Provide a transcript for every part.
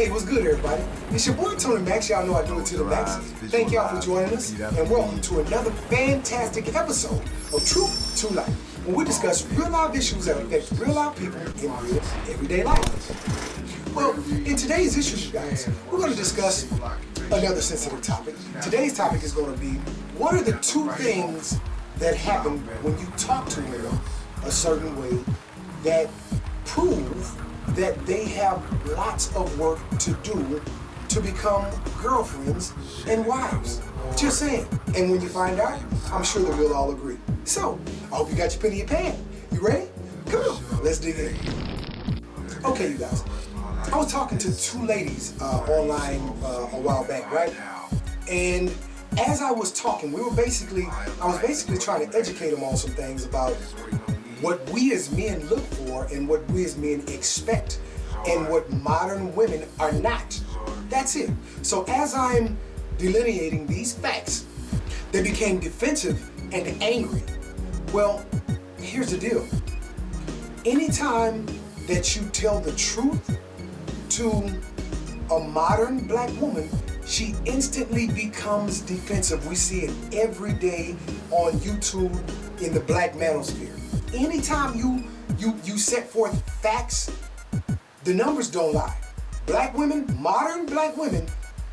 Hey, what's good, everybody? It's your boy Tony Max. Y'all know I do it to the max. Thank y'all for joining us, and welcome to another fantastic episode of Truth to Life, where we discuss real-life issues that affect real-life people in real everyday life. Well, in today's issues, you guys, we're going to discuss another sensitive topic. Today's topic is going to be, what are the two things that happen when you talk to women a certain way that prove that they have lots of work to do to become girlfriends and wives? Just saying. And when you find out, I'm sure that we'll all agree. So, I hope you got your pen in your pan. You ready? Come on, let's dig in. Okay, you guys. I was talking to two ladies online a while back, right? And as I was talking, I was basically trying to educate them on some things about what we as men look for and what we as men expect and what modern women are not. That's it. So as I'm delineating these facts, they became defensive and angry. Well, here's the deal. Anytime that you tell the truth to a modern black woman, she instantly becomes defensive. We see it every day on YouTube in the black manosphere. Anytime you set forth facts, the numbers don't lie. Black women, modern black women,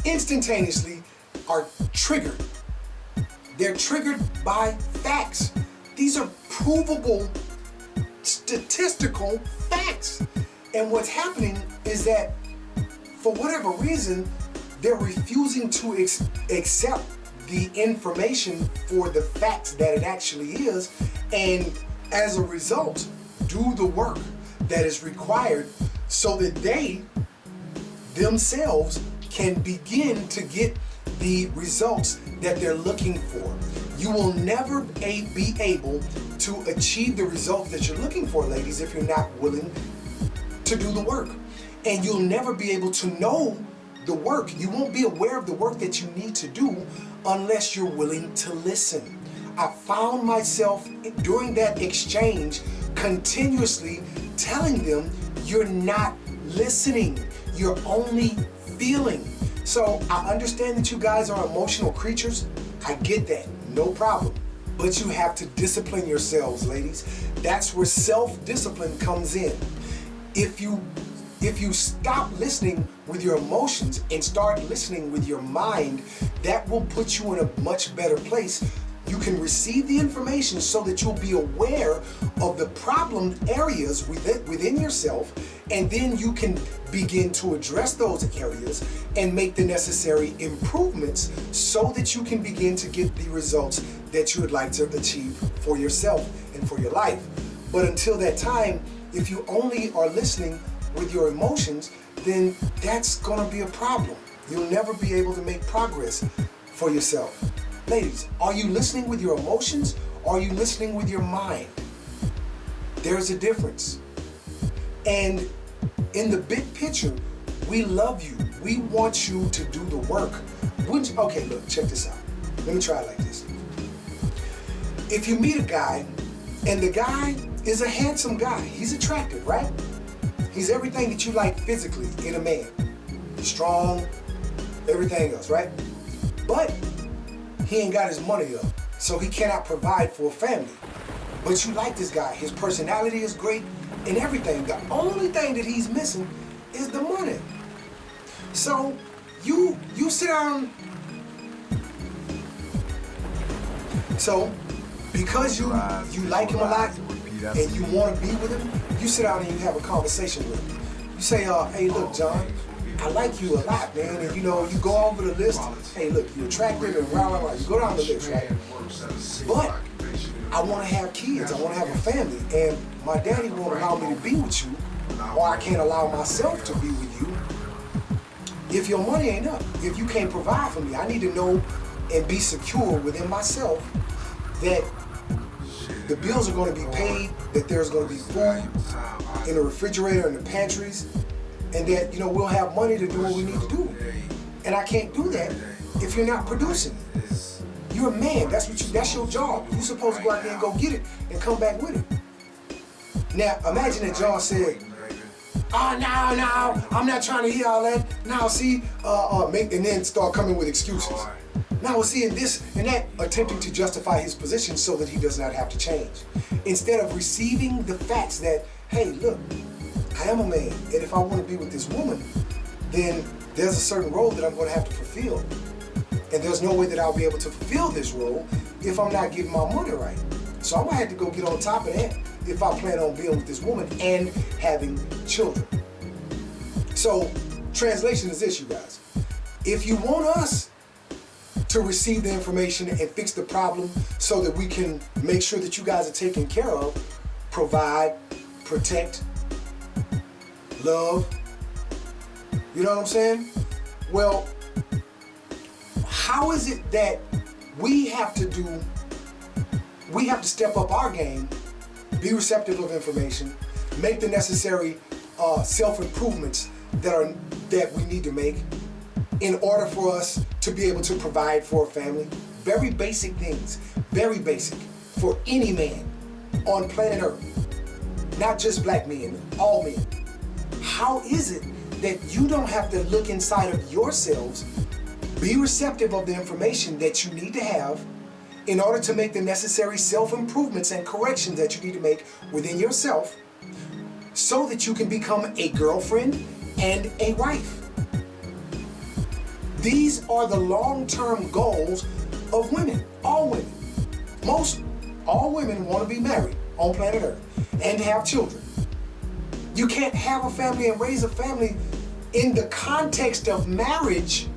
instantaneously are triggered. They're triggered by facts. These are provable statistical facts. And what's happening is that for whatever reason, they're refusing to accept the information for the facts that it actually is, and as a result, do the work that is required so that they themselves can begin to get the results that they're looking for. You will never be able to achieve the results that you're looking for, ladies, if you're not willing to do the work. And you'll never be able to know the work. You won't be aware of the work that you need to do unless you're willing to listen. I found myself during that exchange continuously telling them, you're not listening, you're only feeling. So I understand that you guys are emotional creatures. I get that, no problem. But you have to discipline yourselves, ladies. That's where self-discipline comes in. If you stop listening with your emotions and start listening with your mind, that will put you in a much better place. You can receive the information so that you'll be aware of the problem areas within yourself, and then you can begin to address those areas and make the necessary improvements so that you can begin to get the results that you would like to achieve for yourself and for your life. But until that time, if you only are listening with your emotions, then that's gonna be a problem. You'll never be able to make progress for yourself. Ladies, are you listening with your emotions or are you listening with your mind? There's a difference. And in the big picture, we love you. We want you to do the work. Okay, look, check this out. Let me try it like this. If you meet a guy and the guy is a handsome guy, he's attractive, right? He's everything that you like physically in a man. Strong, everything else, right? But he ain't got his money up, so he cannot provide for a family. But you like this guy. His personality is great and everything. The only thing that he's missing is the money. So you sit down. So because you like him a lot and you want to be with him, you sit down and you have a conversation with him. You say, hey, look, John, I like you a lot, man. And you go over the list. Hey, look, you're attractive and blah, blah, blah. You go down the list, right? But I want to have kids. I want to have a family. And my daddy won't allow me to be with you, or I can't allow myself to be with you if your money ain't up. If you can't provide for me, I need to know and be secure within myself that the bills are going to be paid, that there's going to be food in the refrigerator and the pantries, and that we'll have money to do what we need to do. And I can't do that if you're not producing. You're a man. That's your job. You're supposed to go out there and go get it and come back with it. Now imagine that John said, No, I'm not trying to hear all that. Now, see, and then start coming with excuses. Now, see, and this and that, attempting to justify his position so that he does not have to change. Instead of receiving the facts that, hey, look, I am a man, and if I want to be with this woman, then there's a certain role that I'm going to have to fulfill. And there's no way that I'll be able to fulfill this role if I'm not getting my money right. So I'm going to have to go get on top of that if I plan on being with this woman and having children. So, translation is this, you guys. If you want us to receive the information and fix the problem so that we can make sure that you guys are taken care of, provide, protect, love, you know what I'm saying? Well, how is it that we have to step up our game, be receptive of information, make the necessary self-improvements that we need to make in order for us to be able to provide for a family? Very basic things, very basic for any man on planet Earth, not just black men, all men. How is it that you don't have to look inside of yourselves, be receptive of the information that you need to have in order to make the necessary self-improvements and corrections that you need to make within yourself so that you can become a girlfriend and a wife? These are the long-term goals of women, all women. All women want to be married on planet Earth and have children. You can't have a family and raise a family in the context of marriage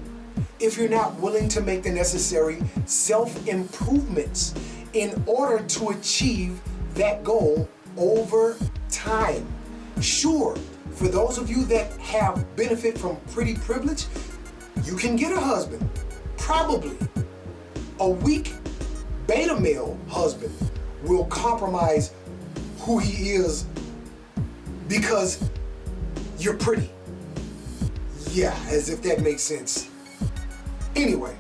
if you're not willing to make the necessary self-improvements in order to achieve that goal over time. Sure, for those of you that have benefit from pretty privilege, you can get a husband. Probably a weak beta male husband will compromise who he is because you're pretty. Yeah, as if that makes sense. Anyway,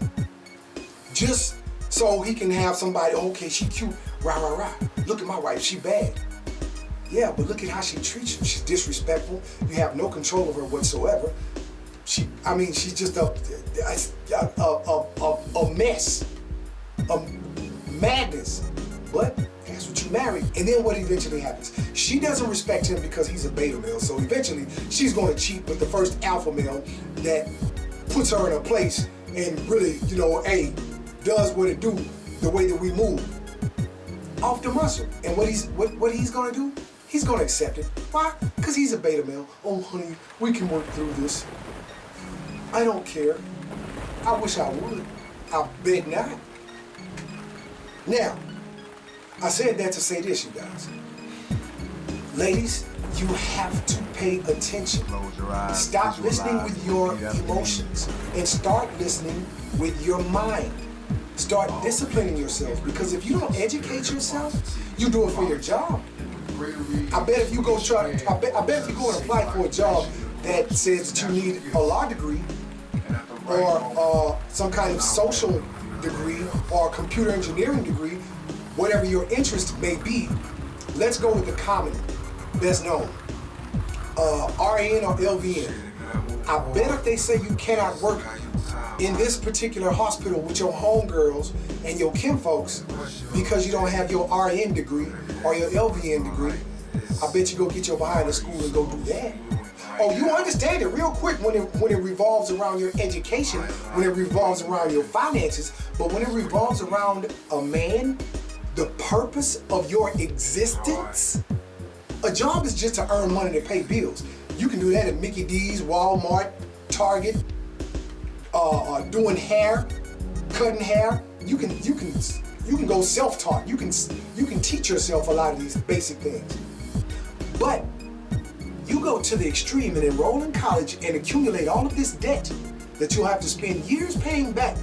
just so he can have somebody, okay, she cute, rah. Look at my wife, she bad. Yeah, but look at how she treats you. She's disrespectful. You have no control of her whatsoever. She's just a mess, a madness. But that's what you marry. And then what eventually happens? She doesn't respect him because he's a beta male. So eventually she's going to cheat with the first alpha male that puts her in a place and really, does what it do, the way that we move. Off the muscle. And what he's gonna do? He's gonna accept it. Why? Because he's a beta male. Oh honey, we can work through this. I don't care. I wish I would. I bet not. Now, I said that to say this, you guys. Ladies, you have to pay attention. Close your eyes. Stop listening with your emotions and start listening with your mind. Start disciplining yourself, because if you don't educate yourself, you do it for your job. I bet if you go and apply for a job that says that you need a law degree or some kind of social degree or a computer engineering degree, whatever your interest may be, let's go with the common, best known, RN or LVN. I bet if they say you cannot work in this particular hospital with your homegirls and your kinfolks because you don't have your RN degree or your LVN degree, I bet you go get your behind in school and go do that. Oh, you understand it real quick when it revolves around your education, when it revolves around your finances, but when it revolves around a man, the purpose of your existence, a job is just to earn money to pay bills. You can do that at Mickey D's, Walmart, Target, doing hair, cutting hair. You can go self-taught. You can teach yourself a lot of these basic things. But you go to the extreme and enroll in college and accumulate all of this debt that you'll have to spend years paying back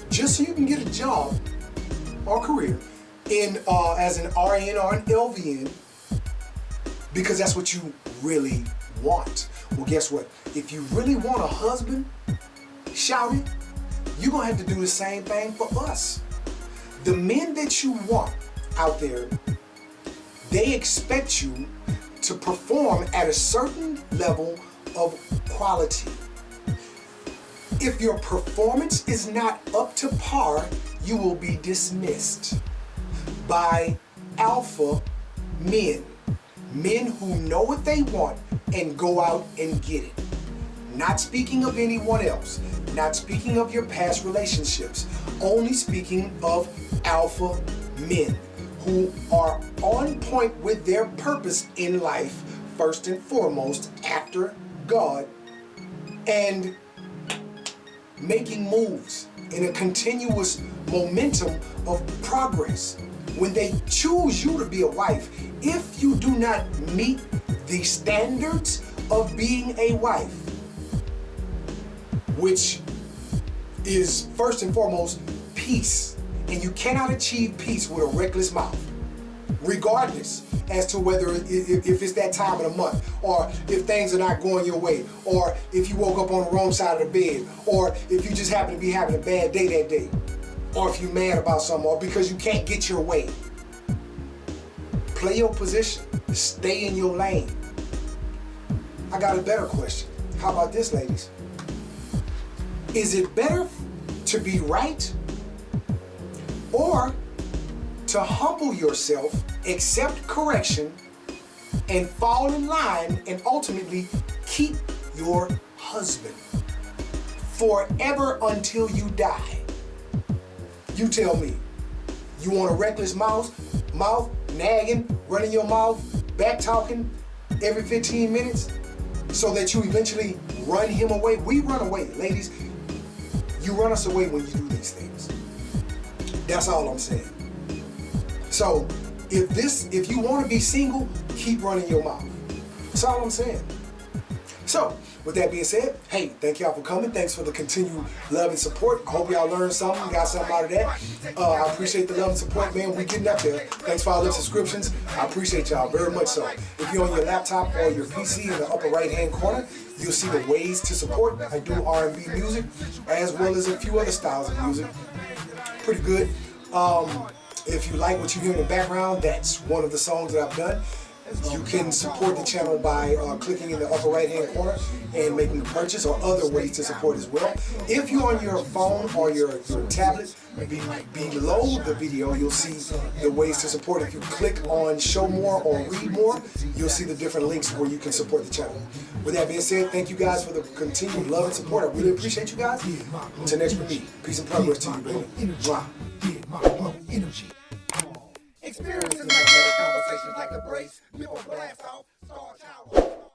just so you can get a job or career in as an RN or an LVN, because that's what you really want. Well, guess what? If you really want a husband, shout it, you're gonna have to do the same thing for us. The men that you want out there, they expect you to perform at a certain level of quality. If your performance is not up to par, you will be dismissed by alpha men. Men who know what they want and go out and get it. Not speaking of anyone else, not speaking of your past relationships, only speaking of alpha men who are on point with their purpose in life, first and foremost, after God, and making moves in a continuous momentum of progress. When they choose you to be a wife, if you do not meet the standards of being a wife, which is first and foremost peace, and you cannot achieve peace with a reckless mouth, regardless as to whether if it's that time of the month, or if things are not going your way, or if you woke up on the wrong side of the bed, or if you just happen to be having a bad day that day, or if you're mad about something, or because you can't get your way. Play your position. Stay in your lane. I got a better question. How about this, ladies? Is it better to be right, or to humble yourself, accept correction, and fall in line, and ultimately keep your husband forever until you die? You tell me. You want a reckless mouth, nagging, running your mouth, back talking every 15 minutes so that you eventually run him away? We run away, ladies. You run us away when you do these things. That's all I'm saying. So if you want to be single, keep running your mouth. That's all I'm saying. So with that being said, hey, thank y'all for coming. Thanks for the continued love and support. I hope y'all learned something, got something out of that. I appreciate the love and support, man. We getting up there. Thanks for all the subscriptions. I appreciate y'all very much so. If you're on your laptop or your PC, in the upper right-hand corner, you'll see the ways to support. I do R&B music as well as a few other styles of music. Pretty good. If you like what you hear in the background, that's one of the songs that I've done. You can support the channel by clicking in the upper right hand corner and making a purchase, or other ways to support as well. If you're on your phone or your tablet, below the video you'll see the ways to support. If you click on show more or read more, you'll see the different links where you can support the channel. With that being said, thank you guys for the continued love and support. I really appreciate you guys. Until next week, peace and progress to you, baby. Experiencing magnetic conversations like a brace, nipple blast off, star child.